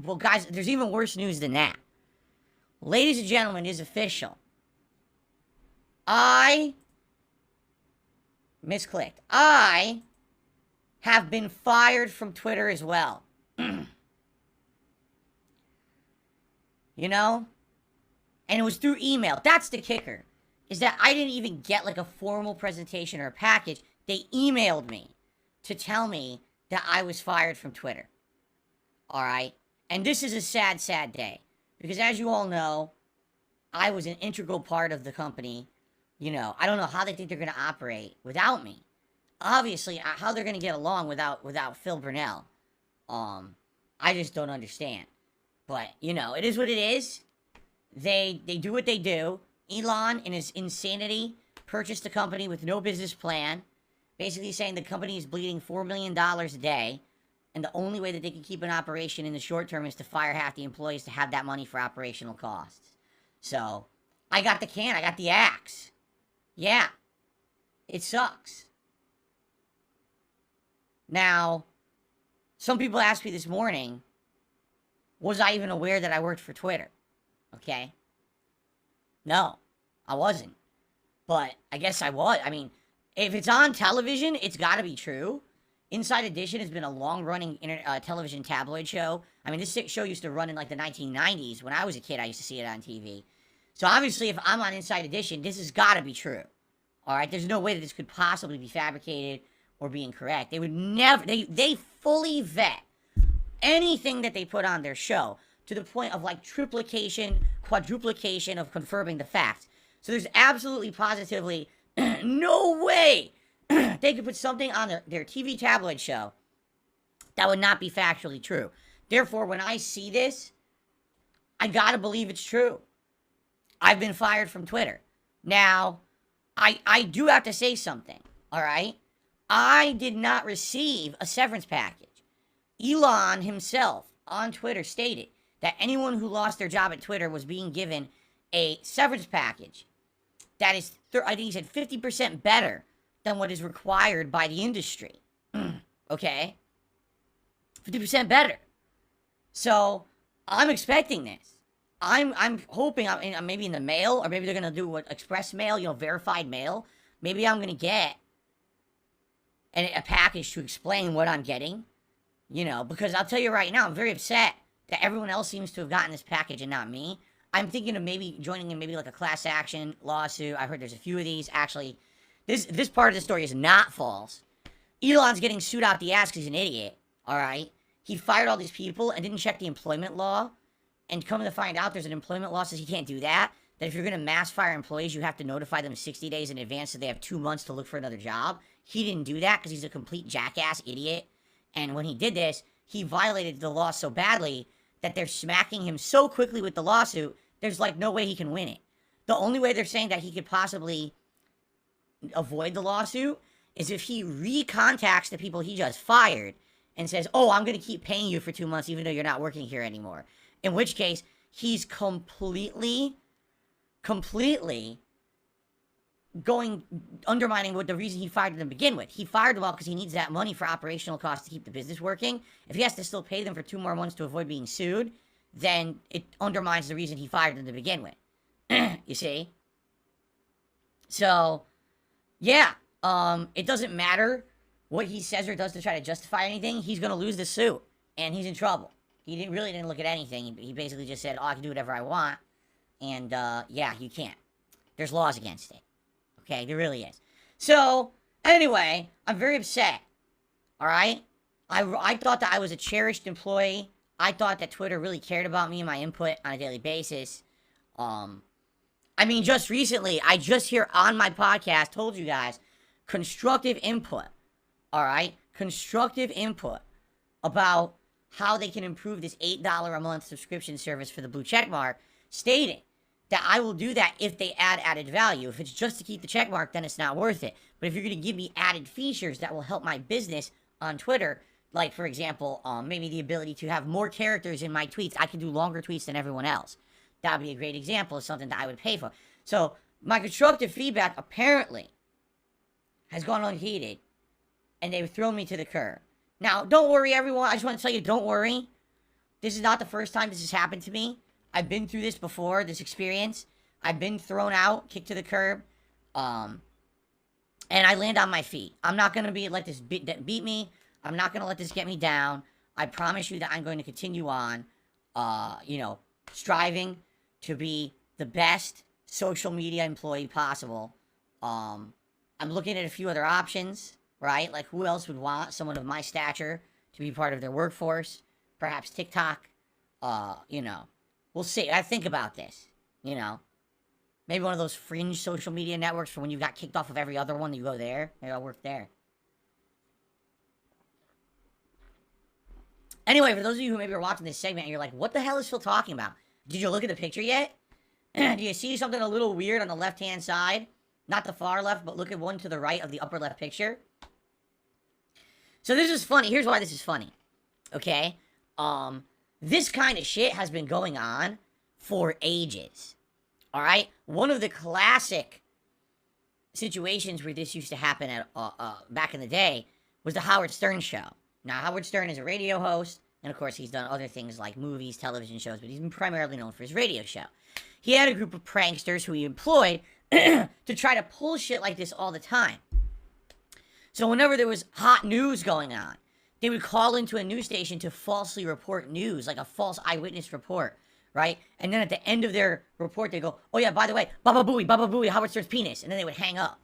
well, guys, there's even worse news than that. Ladies and gentlemen, it is official. I misclicked. I have been fired from Twitter as well. You know? And it was through email. That's the kicker. Is that I didn't even get like a formal presentation or a package. They emailed me to tell me that I was fired from Twitter. Alright? And this is a sad, sad day. Because as you all know, I was an integral part of the company. You know, I don't know how they think they're going to operate without me. Obviously, how they're going to get along without Phil Burnell. I just don't understand. But, you know, it is what it is. They do what they do. Elon, in his insanity, purchased the company with no business plan. Basically saying the company is bleeding $4 million a day. And the only way that they can keep an operation in the short term is to fire half the employees to have that money for operational costs. So, I got the can. I got the axe. Yeah. It sucks. Now, some people asked me this morning, was I even aware that I worked for Twitter? Okay. No, I wasn't. But I guess I was. I mean, if it's on television, it's got to be true. Inside Edition has been a long-running television tabloid show. I mean, this show used to run in like the 1990s. When I was a kid, I used to see it on TV. So obviously, if I'm on Inside Edition, this has got to be true. All right? There's no way that this could possibly be fabricated or be incorrect. They would never... They fully vet anything that they put on their show to the point of like triplication, quadruplication of confirming the facts. So there's absolutely, positively no way they could put something on their TV tabloid show that would not be factually true. Therefore, when I see this, I gotta believe it's true. I've been fired from Twitter. Now, I do have to say something, all right? I did not receive a severance package. Elon himself on Twitter stated that anyone who lost their job at Twitter was being given a severance package that is, I think he said 50% better than what is required by the industry. Okay? 50% better. So, I'm expecting this. I'm hoping, maybe in the mail, or maybe they're going to do what, express mail, you know, verified mail. Maybe I'm going to get a package to explain what I'm getting. You know, because I'll tell you right now, I'm very upset that everyone else seems to have gotten this package and not me. I'm thinking of maybe joining in maybe like a class action lawsuit. I heard there's a few of these. Actually, this part of the story is not false. Elon's getting sued out the ass because he's an idiot, all right? He fired all these people and didn't check the employment law. And coming to find out there's an employment law says he can't do that. That if you're going to mass fire employees, you have to notify them 60 days in advance so they have 2 months to look for another job. He didn't do that because he's a complete jackass idiot. And when he did this, he violated the law so badly that they're smacking him so quickly with the lawsuit, there's like no way he can win it. The only way they're saying that he could possibly avoid the lawsuit is if he recontacts the people he just fired and says, oh, I'm going to keep paying you for 2 months even though you're not working here anymore. In which case, he's completely undermining what the reason he fired them to begin with. He fired them all because he needs that money for operational costs to keep the business working. If he has to still pay them for 2 more months to avoid being sued, then it undermines the reason he fired them to begin with. You see? So, yeah, it doesn't matter what he says or does to try to justify anything. He's going to lose the suit, and he's in trouble. He didn't look at anything. He basically just said, oh, I can do whatever I want. And, yeah, you can't. There's laws against it. Okay, there really is. So, anyway, I'm very upset. Alright? I thought that I was a cherished employee. I thought that Twitter really cared about me and my input on a daily basis. I mean, just recently, I just here on my podcast told you guys, constructive input. Alright? Constructive input about how they can improve this $8 a month subscription service for the blue checkmark, stating that I will do that if they add added value. If it's just to keep the checkmark, then it's not worth it. But if you're going to give me added features that will help my business on Twitter, like, for example, maybe the ability to have more characters in my tweets. I can do longer tweets than everyone else. That would be a great example of something that I would pay for. So, my constructive feedback, apparently, has gone unheeded, and they've thrown me to the curb. Now, don't worry, everyone. I just want to tell you, don't worry. This is not the first time this has happened to me. I've been through this before, this experience. I've been thrown out, kicked to the curb, and I land on my feet. I'm not going to let this beat me. I'm not going to let this get me down. I promise you that I'm going to continue on, striving to be the best social media employee possible. I'm looking at a few other options, right? Like, who else would want someone of my stature to be part of their workforce? Perhaps TikTok. We'll see. I think about this, Maybe one of those fringe social media networks for when you got kicked off of every other one, you go there. Maybe I'll work there. Anyway, for those of you who maybe are watching this segment and you're like, what the hell is Phil talking about? Did you look at the picture yet? Do you see something a little weird on the left-hand side? Not the far left, but look at one to the right of the upper left picture. So this is funny. Here's why this is funny. Okay? This kind of shit has been going on for ages. Alright? One of the classic situations where this used to happen at back in the day was the Howard Stern show. Now, Howard Stern is a radio host, and of course he's done other things like movies, television shows, but he's been primarily known for his radio show. He had a group of pranksters who he employed to try to pull shit like this all the time. So whenever there was hot news going on, they would call into a news station to falsely report news, like a false eyewitness report, right? And then at the end of their report, they go, oh yeah, by the way, Baba Booey, Howard Stern's penis. And then they would hang up.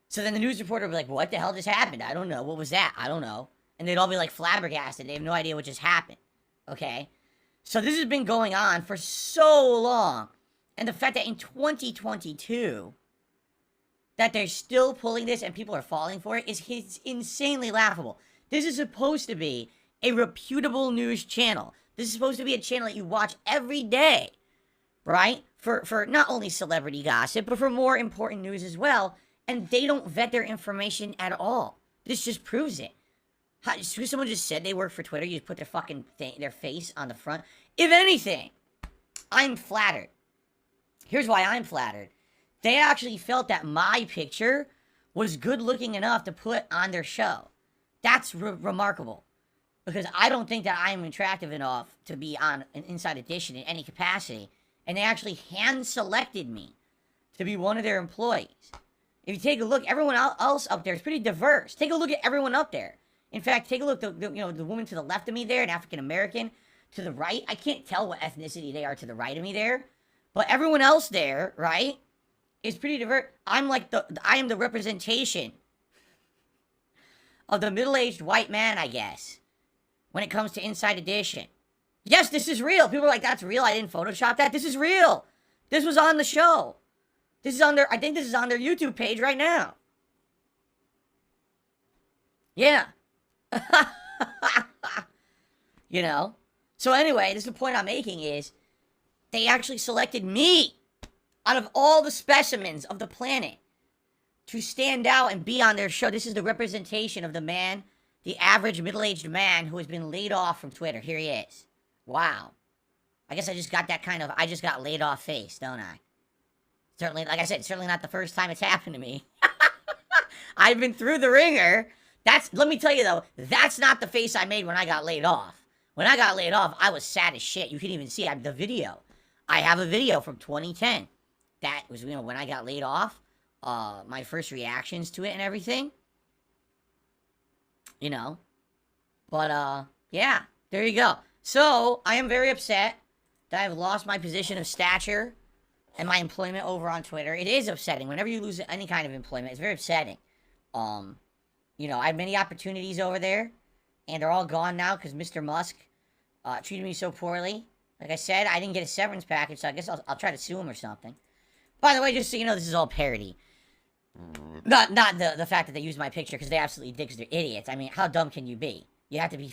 So then the news reporter would be like, what the hell just happened? I don't know. What was that? I don't know. And they'd all be like flabbergasted. They have no idea what just happened. Okay? So this has been going on for so long. And the fact that in 2022, that they're still pulling this and people are falling for it is insanely laughable. This is supposed to be a reputable news channel. This is supposed to be a channel that you watch every day, right? For not only celebrity gossip, but for more important news as well. And they don't vet their information at all. This just proves it. Someone just said they work for Twitter. You just put their fucking their face on the front. If anything, I'm flattered. Here's why I'm flattered. They actually felt that my picture was good looking enough to put on their show. That's remarkable. Because I don't think that I'm attractive enough to be on an Inside Edition in any capacity. And they actually hand-selected me to be one of their employees. If you take a look, everyone else up there is pretty diverse. Take a look at everyone up there. In fact, take a look, the woman to the left of me there, an African-American. To the right, I can't tell what ethnicity they are to the right of me there. But everyone else there, right, is pretty diverse. I am the representation of the middle-aged white man, I guess, when it comes to Inside Edition. Yes, this is real. People are like, that's real. I didn't Photoshop that. This is real. This was on the show. This is on I think this is on their YouTube page right now. Yeah. So anyway, this is the point I'm making is they actually selected me out of all the specimens of the planet to stand out and be on their show. This is the representation of the man, the average middle-aged man who has been laid off from Twitter. Here he is. Wow. I guess I just got I just got laid off face, don't I? Certainly, like I said, certainly not the first time it's happened to me. I've been through the ringer. Let me tell you though, that's not the face I made when I got laid off. When I got laid off, I was sad as shit. You can even see the video. I have a video from 2010. That was, when I got laid off. My first reactions to it and everything. But, yeah, there you go. So, I am very upset that I've lost my position of stature and my employment over on Twitter. It is upsetting. Whenever you lose any kind of employment, it's very upsetting. I had many opportunities over there, and they're all gone now because Mr. Musk treated me so poorly. Like I said, I didn't get a severance package, so I guess I'll try to sue him or something. By the way, just so you know, this is all parody. Not the fact that they used my picture, because they absolutely did, because they're idiots. I mean, how dumb can you be? You have to be